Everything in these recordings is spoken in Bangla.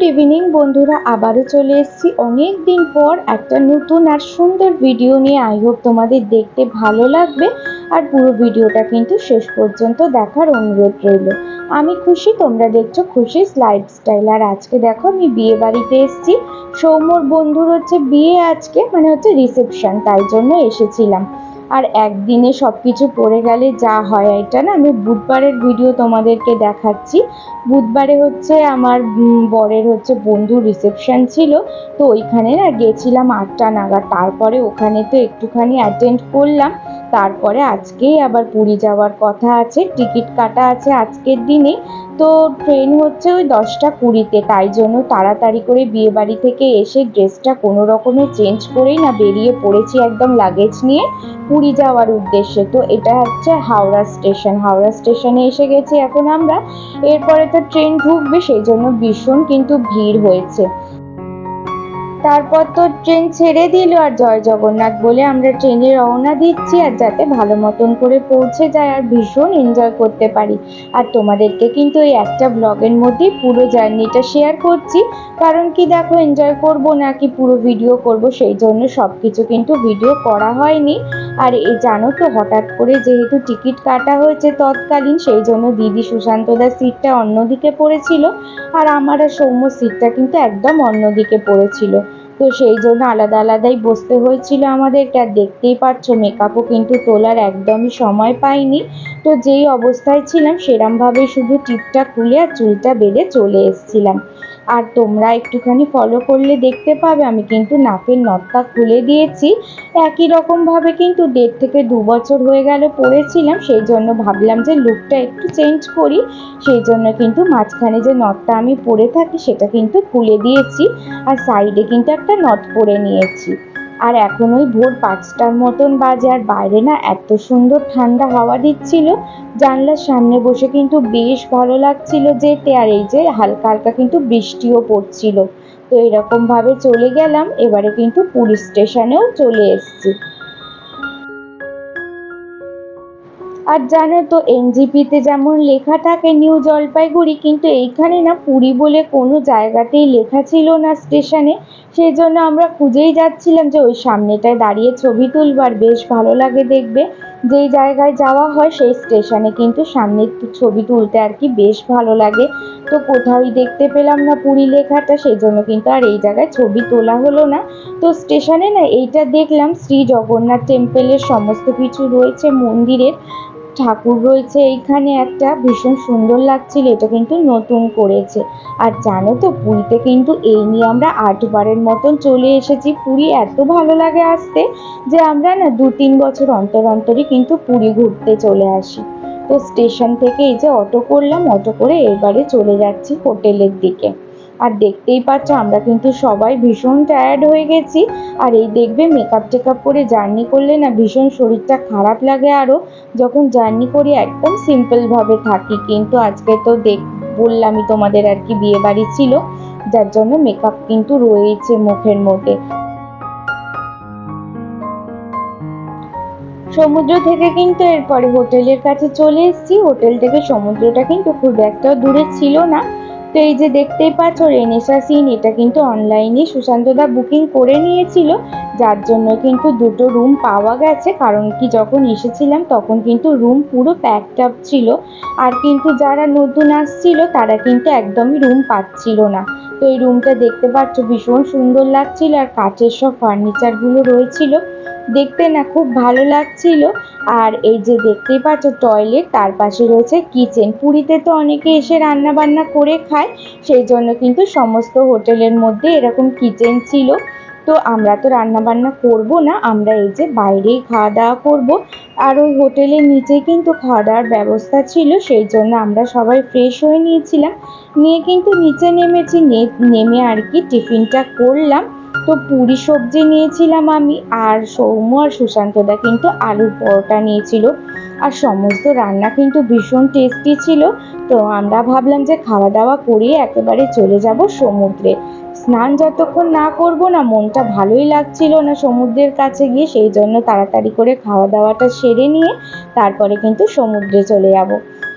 ইভিনিং বন্ধুরা, আবারও চলে এসেছি অনেক দিন পর একটা নতুন আর সুন্দর ভিডিও নিয়ে। আই হোপ তোমাদের দেখতে ভালো লাগবে আর পুরো ভিডিওটা কিন্তু শেষ পর্যন্ত দেখার অনুরোধ রইল। আমি খুশি, তোমরা দেখছো খুশি লাইফস্টাইল। আর আজকে দেখো আমি বিয়ে বাড়িতে এসেছি। সৌম্যর বন্ধুর হচ্ছে বিয়ে আজকে, মানে হচ্ছে রিসেপশন, তাই জন্য এসেছিলাম। আর একদিনে সব কিছু পড়ে গেলে যা হয়, এটা না আমি বুধবারের ভিডিও তোমাদেরকে দেখাচ্ছি। বুধবারে হচ্ছে আমার বরের হচ্ছে বন্ধুর রিসেপশন ছিল, তো ওইখানে না গেছিলাম 8টা নাগাদ। তারপরে ওখানে তো একটুখানি অ্যাটেন্ড করলাম। তারপরে আজকেই আবার পুরী যাওয়ার কথা আছে, টিকিট কাটা আছে আজকের দিনে। তো ট্রেন হচ্ছে ওই 10টা 20-তে, তাই জন্য তাড়াতাড়ি করে বিয়ে বাড়ি থেকে এসে ড্রেসটা কোনো রকমে চেঞ্জ করেই না বেরিয়ে পড়েছি একদম লাগেজ নিয়ে পুরী যাওয়ার উদ্দেশ্যে। তো এটা হচ্ছে হাওড়া স্টেশন। হাওড়া স্টেশনে এসে গেছি এখন আমরা। এরপরে তো ট্রেন ঢুকবে, সেই জন্য ভীষণ কিন্তু ভিড় হয়েছে। তারপর তো ট্রেন ছেড়ে দিল আর জয় জগন্নাথ বলে আমরা ট্রেনে রওনা দিচ্ছি, আর যাতে ভালো মতন করে পৌঁছে যায় আর ভীষণ এনজয় করতে পারি। আর তোমাদেরকে কিন্তু এই একটা ব্লগের মধ্যেই পুরো জার্নিটা শেয়ার করছি। কারণ কি দেখো, এনজয় করব নাকি পুরো ভিডিও করব, সেই জন্য সব কিছু কিন্তু ভিডিও করা হয়নি। আর এই জানো তো, হঠাৎ করে যেহেতু টিকিট কাটা হয়েছে তৎকালীন, সেই জন্য দিদি সুশান্তদার সিটটা অন্যদিকে পড়েছিল আর আমার আর সৌম্য সিটটা কিন্তু একদম অন্যদিকে পড়েছিল। তো সেই জন্য আলাদা আলাদাই বসতে হয়েছিল আমাদেরকে। আর দেখতেই পাচ্ছো, মেকআপও কিন্তু তোলার একদমই সময় পাইনি। তো যেই অবস্থায় ছিলাম সেরমভাবে শুধু টিপটা খুলে আর চুলটা বেঁধে চলে এসেছিলাম। আর তোমরা একটুখানি ফলো করলে দেখতে পাবে আমি কিন্তু নাকের নথটা খুলে দিয়েছি। একই রকমভাবে কিন্তু 1.5 থেকে 2 বছর হয়ে গেল পরেছিলাম, সেই জন্য ভাবলাম যে লুকটা একটু চেঞ্জ করি। সেই জন্য কিন্তু মাঝখানে যে নথটা আমি পরে থাকি সেটা কিন্তু খুলে দিয়েছি, আর সাইডে কিন্তু একটা নথ পরে নিয়েছি। আর এখন ওই ভোর 5টার মতন বাজে, আর বাইরে না এত সুন্দর ঠান্ডা হাওয়া দিচ্ছিল, জানলার সামনে বসে কিন্তু বেশ ভালো লাগছিল যেতে। আর এই যে হালকা হালকা কিন্তু বৃষ্টিও পড়ছিল। তো এরকম ভাবে চলে গেলাম, এবারে কিন্তু পুরী স্টেশনেও চলে এসেছি। আর জানো তো, এনজিপিতে যেমন লেখা থাকে নিউ জলপাইগুড়ি, কিন্তু এইখানে না পুরী বলে কোনো জায়গাতেই লেখা ছিল না স্টেশনে। সেই জন্য আমরা খুঁজেই যাচ্ছিলাম যে ওই সামনেটায় দাঁড়িয়ে ছবি তুলবার বেশ ভালো লাগে দেখবে। যেই জায়গায় যাওয়া হয় সেই স্টেশনে কিন্তু সামনে ছবি তুলতে আর কি বেশ ভালো লাগে। তো কোথাওই দেখতে পেলাম না পুরী লেখাটা, সেই জন্য কিন্তু আর এই জায়গায় ছবি তোলা হলো না। তো স্টেশনে না এইটা দেখলাম, শ্রী জগন্নাথ টেম্পলের সমস্ত কিছু রয়েছে, মন্দিরের ঠাকুর রয়েছে এইখানে একটা, ভীষণ সুন্দর লাগছিল। এটা কিন্তু নতুন করেছে। আর জানো তো, পুরীতে কিন্তু এই নিয়ে আমরা 8বারের মতন চলে এসেছি। পুরী এত ভালো লাগে আসতে যে আমরা না 2-3 বছর অন্তর অন্তরই কিন্তু পুরী ঘুরতে চলে আসি। তো স্টেশন থেকে এই যে অটো করলাম, অটো করে এবারে চলে যাচ্ছি হোটেলের দিকে। আর দেখতেই পাচ্ছ আমরা কিন্তু সবাই ভীষণ টায়ার্ড হয়ে গেছি। আর এই দেখবে, মেকআপ টেকআপ করে জার্নি করলে না ভীষণ শরীরটা খারাপ লাগে আরও, যখন জার্নি করি একদম সিম্পলভাবে থাকি। কিন্তু আজকে তো বললামই তোমাদের আর কি, বিয়ে বাড়ি ছিল, যার জন্য মেকআপ কিন্তু রয়েছে মুখের মধ্যে। সমুদ্র থেকে কিন্তু এরপরে হোটেলের কাছে চলে এসেছি। হোটেল থেকে সমুদ্রটা কিন্তু খুব একটা দূরে ছিল না। তো এই যে দেখতেই পাচ্ছ রেনেসাঁ ইন, এটা কিন্তু অনলাইনে সুশান্তদা বুকিং করে নিয়েছিল, যার জন্য কিন্তু 2টো রুম পাওয়া গেছে। কারণ কি, যখন এসেছিলাম তখন কিন্তু রুম পুরো প্যাকড আপ ছিল। আর কিন্তু যারা নতুন আসছিল তারা কিন্তু একদমই রুম পাচ্ছিল না। তো এই রুমটা দেখতে পাচ্ছ ভীষণ সুন্দর লাগছিল, আর কাঠের সব ফার্নিচারগুলো রয়েছিল, দেখতে না খুব ভালো লাগছিল। আর এই যে দেখতেই পাচ্ছ টয়লেট, তার পাশে রয়েছে কিচেন। পুরীতে তো অনেকে এসে রান্না বান্না করে খায়, সেই জন্য কিন্তু সমস্ত হোটেলের মধ্যে এরকম কিচেন ছিল। তো আমরা তো রান্না বান্না করব না, আমরা এই যে বাইরেই খাওয়া দাওয়া করব। আর ওই হোটেলের নিচেই কিন্তু খাওয়া দাওয়ার ব্যবস্থা ছিল, সেই জন্য আমরা সবাই ফ্রেশ হয়ে নিয়েছিলাম, নিয়ে কিন্তু নিচে নেমেছি। নেমে আর কি টিফিনটা করলাম। তো পুরি সবজি নিয়েছিলাম আমি, আর সৌম্য আর সুশান্তদা কিন্তু আলুর পরোটা নিয়েছিল। আর সমস্ত রান্না কিন্তু ভীষণ টেস্টি ছিল। তো আমরা ভাবলাম যে খাওয়া দাওয়া করিয়ে একেবারে চলে যাব সমুদ্রে। স্নান যতক্ষণ না করব না, মনটা ভালোই লাগছিল না সমুদ্রের কাছে গিয়ে, সেই জন্য তাড়াতাড়ি করে খাওয়া দাওয়াটা সেরে নিয়ে তারপরে কিন্তু সমুদ্রে চলে যাব।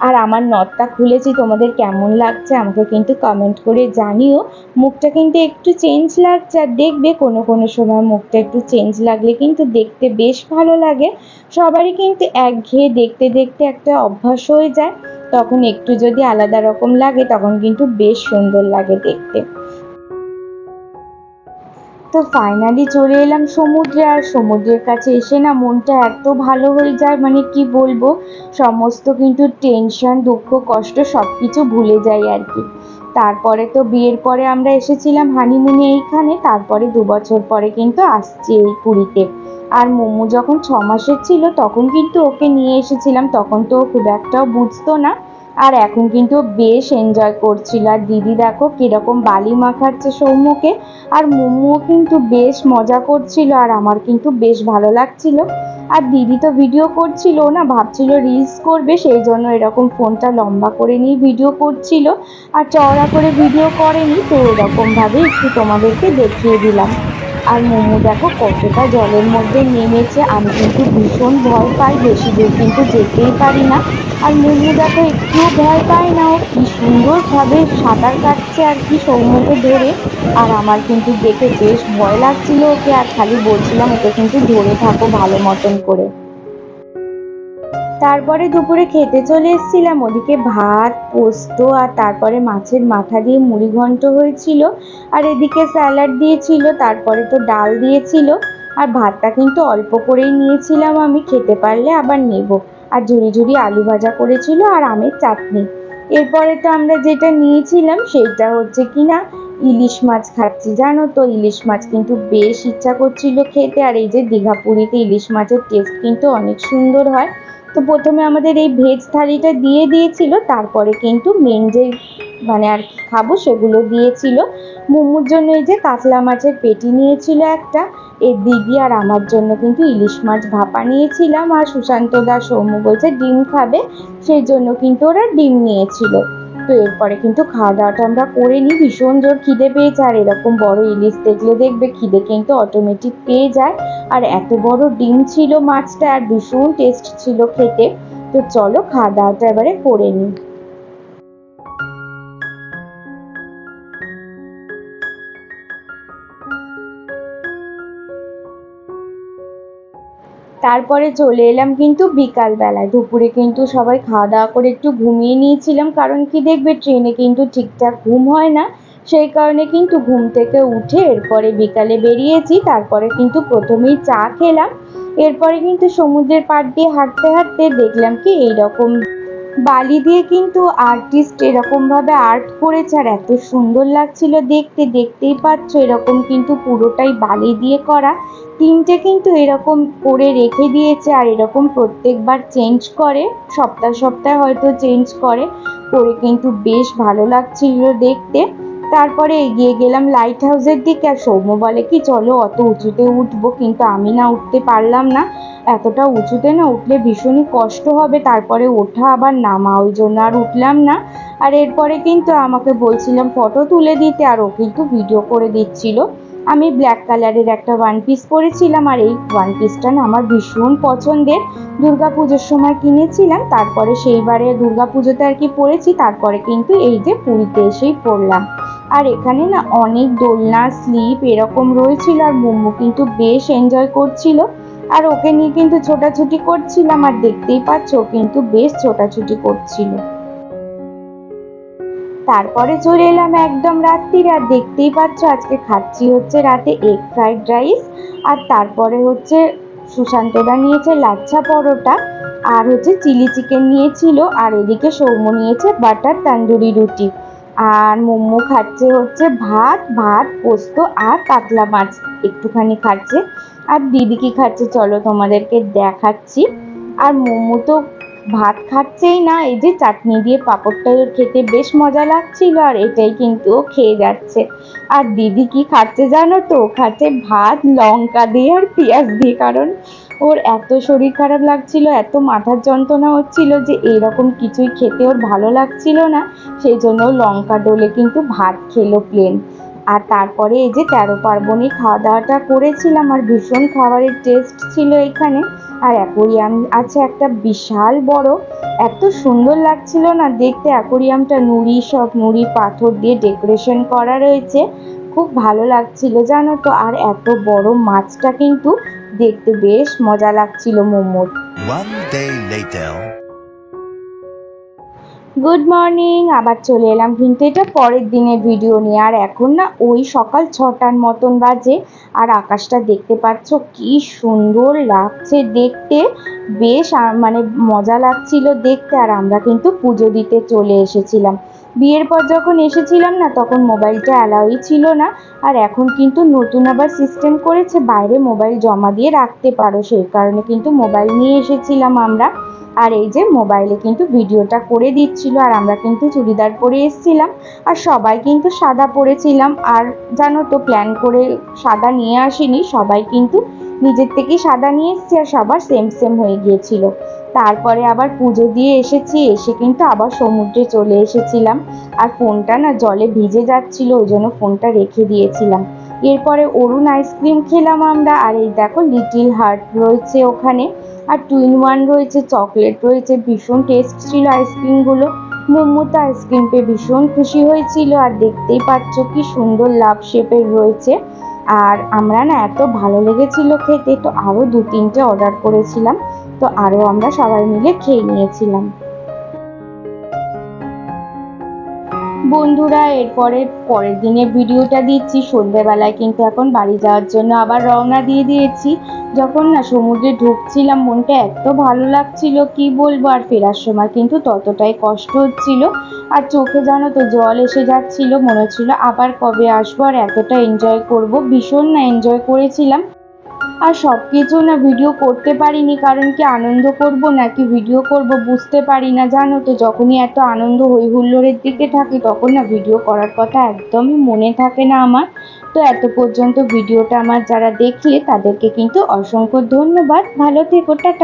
আর আমার নথটা খুলেছি, তোমাদের কেমন লাগছে আমাকে কিন্তু কমেন্ট করে জানিও। মুখটা কিন্তু একটু চেঞ্জ লাগছে, আর দেখবে কোনো কোনো সময় মুখটা একটু চেঞ্জ লাগলে কিন্তু দেখতে বেশ ভালো লাগে। সবারই কিন্তু একঘেয়ে দেখতে দেখতে একটা অভ্যাস হয়ে যায়, তখন একটু যদি আলাদা রকম লাগে তখন কিন্তু বেশ সুন্দর লাগে দেখতে। তো ফাইনালি চলে এলাম সমুদ্রে, আর সমুদ্রের কাছে এসে না মনটা এত ভালো হয়ে যায়, মানে কি বলবো, সমস্ত কিন্তু টেনশন দুঃখ কষ্ট সব কিছু ভুলে যাই আর কি। তারপরে তো বিয়ের পরে আমরা এসেছিলাম হানিমুনে এইখানে, তারপরে 2 বছর পরে কিন্তু আসছি এই পুরীতে। আর মোমো যখন 6 মাসের ছিল তখন কিন্তু ওকে নিয়ে এসেছিলাম, তখন তো খুব একটাও বুঝতো না। আর এখন কিন্তু বেশ এনজয় করছিল। আর দিদি দেখো কিরকম বালি মাখাচ্ছে সৌম্যকে, আর মোমোও কিন্তু বেশ মজা করছিল, আর আমার কিন্তু বেশ ভালো লাগছিল। আর দিদি তো ভিডিও করছিল না, ভাবছিল রিলস করবে, সেই জন্য এরকম ফোনটা লম্বা করে নিয়ে ভিডিও করছিল, আর চওড়া করে ভিডিও করেনি, তো এরকম ভাবে একটু তোমাদেরকে দেখিয়ে দিলাম। আর মোমো দেখো কতটা জলের মধ্যে নেমেছে, আমি কিন্তু ভীষণ ভয় পাই, বেশি দূর কিন্তু যেতেই পারি না। আর মোমো দেখো একটুও ভয় পায় না, ও কি সুন্দরভাবে সাঁতার কাটছে আর কি সৌম্যকে ধরে। আর আমার কিন্তু দেখে বেশ ভয় লাগছিল ওকে, আর খালি বলছিলাম ওকে কিন্তু ধরে থাকো ভালো মতন করে। তারপরে দুপুরে খেতে চলে এসেছিলাম, ওদিকে ভাত পোস্ত আর তারপরে মাছের মাথা দিয়ে মুড়ি ঘন্ট হয়েছিল, আর এদিকে স্যালাড দিয়েছিল, তারপরে তো ডাল দিয়েছিল। আর ভাতটা কিন্তু অল্প করেই নিয়েছিলাম, আমি খেতে পারলে আবার নেব। আর ঝুরি ঝুরি আলু ভাজা করেছিল আর আমের চাটনি। এরপরে তো আমরা যেটা নিয়েছিলাম সেইটা হচ্ছে কিনা ইলিশ মাছ খাচ্ছি, জানো তো ইলিশ মাছ কিন্তু বেশ ইচ্ছা করছিল খেতে। আর এই যে দীঘা পুরীতে ইলিশ মাছের টেস্ট কিন্তু অনেক সুন্দর হয়। তো প্রথমে আমাদের এই ভেজ থালিটা দিয়ে দিয়েছিল, তারপরে কিন্তু মেন যে মানে আর কি খাবো সেগুলো দিয়েছিল। মোমোর জন্য এই যে কাতলা মাছের পেটি নিয়েছিল একটা, এর দিদি আর আমার জন্য কিন্তু ইলিশ মাছ ভাপা নিয়েছিলাম, আর সুশান্ত দা সৌম্য বলছে ডিম খাবে, সেই জন্য কিন্তু ওরা ডিম নিয়েছিল। তো এরপরে কিন্তু খাওয়া দাওয়াটা আমরা করে নিই, ভীষণ জোর খিদে পেয়েছে, আর এরকম বড় ইলিশ দেখলে দেখবে খিদে কিন্তু অটোমেটিক পেয়ে যায়। আর এত বড় ডিম ছিল মাছটা, আর ভীষণ টেস্ট ছিল খেতে। তো চলো খাওয়া দাওয়াটা এবারে করে নিই। তারপরে চলে এলাম কিন্তু বিকাল বেলায়, দুপুরে কিন্তু সবাই খাওয়া দাওয়া করে একটু ঘুমিয়ে নিয়েছিলাম, কারণ কি দেখবে ট্রেনে কিন্তু ঠিকঠাক ঘুম হয় না, সেই কারণে কিন্তু ঘুম থেকে উঠে এরপরে বিকালে বেরিয়েছি। তারপরে কিন্তু প্রথমেই চা খেলাম, এরপরে কিন্তু সমুদ্রের পাড় দিয়ে হাঁটতে হাঁটতে দেখলাম কি এইরকম বালি দিয়ে কিন্তু আর্টিস্ট এরকম ভাবে আর্ট করেছে, আর এত সুন্দর লাগছিল দেখতে, দেখতেই পাচ্ছ এরকম কিন্তু পুরোটাই বালি দিয়ে করা। তিনটে কিন্তু এরকম করে রেখে দিয়েছে, আর এরকম প্রত্যেকবার চেঞ্জ করে, সপ্তাহে সপ্তাহে হয়তো চেঞ্জ করে, করে কিন্তু বেশ ভালো লাগছিল দেখতে। তারপরে এগিয়ে গেলাম লাইট হাউসের দিকে, আর সৌম্য বলে কি চলো অত উঁচুতে উঠবো, কিন্তু আমি না উঠতে পারলাম না, এতটা উঁচুতে না উঠলে ভীষণই কষ্ট হবে, তারপরে ওঠা আবার নামা, ওই জন্য আর উঠলাম না। আর এরপরে কিন্তু আমাকে বলছিলাম ফটো তুলে দিতে, আর ও কিন্তু ভিডিও করে দিচ্ছিল। আমি ব্ল্যাক কালারের একটা ওয়ান পিস পরেছিলাম, আর এই ওয়ান পিসটা না আমার ভীষণ পছন্দের, দুর্গাপুজোর সময় কিনেছিলাম, তারপরে সেইবারে দুর্গাপুজোতে আর কি পরেছি, তারপরে কিন্তু এই যে পুরীতে এসেই পরলাম। আর এখানে না অনেক দোলনা স্লিপ এরকম রয়েছিল, আর মোমো কিন্তু বেশ এনজয় করছিল, আর ওকে নিয়ে কিন্তু ছোটাছুটি করছিলাম, আর দেখতেই পাচ্ছ ও কিন্তু বেশ ছোটাছুটি করছিল। তারপরে চলে এলাম একদম রাত্রিরে, আর দেখতেই পাচ্ছ আজকে খাচ্ছি হচ্ছে রাতে এগ ফ্রাইড রাইস, আর তারপরে হচ্ছে সুশান্তদা নিয়েছে লাচ্ছা পরোটা, আর হচ্ছে চিলি চিকেন নিয়েছিল, আর এদিকে সৌম্য নিয়েছে বাটার তান্দুরি রুটি, আর মোমো খাচ্ছে হচ্ছে ভাত ভাত পোস্ত আর কাতলা মাছ একটুখানি খাচ্ছে। আর দিদি কি খাচ্ছে চলো তোমাদেরকে দেখাচ্ছি। আর মোমো তো ভাত খাচ্ছেই না, এই যে চাটনি দিয়ে পাঁপড়টা খেতে বেশ মজা লাগছিল, আর এটাই কিন্তু ও খেয়ে যাচ্ছে। আর দিদি কি খাচ্ছে জানো তো, খাচ্ছে ভাত লঙ্কা দিয়ে আর পেঁয়াজ দিয়ে, কারণ ওর এত শরীর খারাপ লাগছিল, এত মাথার যন্ত্রণা হচ্ছিল যে এরকম কিছুই খেতে ওর ভালো লাগছিল না, সেই জন্য লঙ্কা ডলে কিন্তু ভাত খেলো প্লেন। আর তারপরে এই যে 13 পার্বণে খাওয়া দাওয়াটা করেছিলাম, আর ভীষণ খাবারের টেস্ট ছিল এখানে। আর অ্যাকোরিয়াম আছে একটা বিশাল বড়, এত সুন্দর লাগছিল না দেখতে অ্যাকোরিয়ামটা, নুড়ি পাথর দিয়ে ডেকোরেশন করা রয়েছে, খুব ভালো লাগছিল জানো তো। আর এত বড় মাছটা কিন্তু দেখতে বেশ মজা লাগছিল মোমোর। One day later. Good morning, আবার চলে এলাম কিন্তু এটা পরের দিনের ভিডিও নিয়ে। আর এখন না ওই সকাল 6টার মতন বাজে, আর আকাশটা দেখতে পাচ্ছ কি সুন্দর লাগছে দেখতে, বেশ মানে মজা লাগছিল দেখতে। আর আমরা কিন্তু পুজো দিতে চলে এসেছিলাম। বিয়ের পর যখন এসেছিলাম না তখন মোবাইলটা অ্যালাউই ছিল না, আর এখন কিন্তু নতুন আবার সিস্টেম করেছে বাইরে মোবাইল জমা দিয়ে রাখতে পারো, সেই কারণে কিন্তু মোবাইল নিয়ে এসেছিলাম আমরা। আর এই যে মোবাইলে কিন্তু ভিডিওটা করে দিচ্ছিল, আর আমরা কিন্তু চুড়িদার পরে এসেছিলাম, আর সবাই কিন্তু সাদা পরেছিলাম। আর জানো তো প্ল্যান করে সাদা নিয়ে আসিনি, সবাই কিন্তু নিজের থেকেই সাদা নিয়ে এসেছি, আর সবার সেম সেম হয়ে গিয়েছিল। তারপরে আবার পুজো দিয়ে এসেছি, এসে কিন্তু আবার সমুদ্রে চলে এসেছিলাম। আর ফোনটা না জলে ভিজে যাচ্ছিল, ওই জন্য ফোনটা রেখে দিয়েছিলাম। এরপরে অরুণ আইসক্রিম খেলাম আমরা, আর এই দেখো লিটিল হার্ট রয়েছে ওখানে, আর 2 in 1 রয়েছে, চকলেট রয়েছে, ভীষণ টেস্ট ছিল আইসক্রিমগুলো। মোমো তো আইসক্রিম পেয়ে ভীষণ খুশি হয়েছিল, আর দেখতেই পাচ্ছ কি সুন্দর লাভ শেপের রয়েছে। আর আমরা না এত ভালো লেগেছিল খেতে, তো আরও 2-3টে অর্ডার করেছিলাম, তো আরও আমরা সবাই মিলে খেয়ে নিয়েছিলাম। বন্ধুরা এরপরে পরের দিনের ভিডিওটা দিচ্ছি। সন্ধ্যেবেলায় কিন্তু এখন বাড়ি যাওয়ার জন্য আবার রওনা দিয়ে দিয়েছি। যখন না সমুদ্রে ঢুকছিলাম মনটা এত ভালো লাগছিল কি বলবো, আর ফেরার সময় কিন্তু ততটাই কষ্ট হচ্ছিল, আর চোখে জানো তো জল এসে যাচ্ছিল, মনে হচ্ছিল আবার কবে আসবো আর এতটা এনজয় করব। ভীষণ না এনজয় করেছিলাম। আর সব কিছু না ভিডিও করতে পারিনি, কারণ কি আনন্দ করব নাকি ভিডিও করব বুঝতে পারি না জানো তো। যখনই এত আনন্দ হই হুল্লোড়ের দিকে থাকি তখন না ভিডিও করার কথা একদমই মনে থাকে না আমার। তো এত পর্যন্ত ভিডিওটা আমার যারা দেখলে তাদেরকে কিন্তু অসংখ্য ধন্যবাদ। ভালো থেকো, টাটা।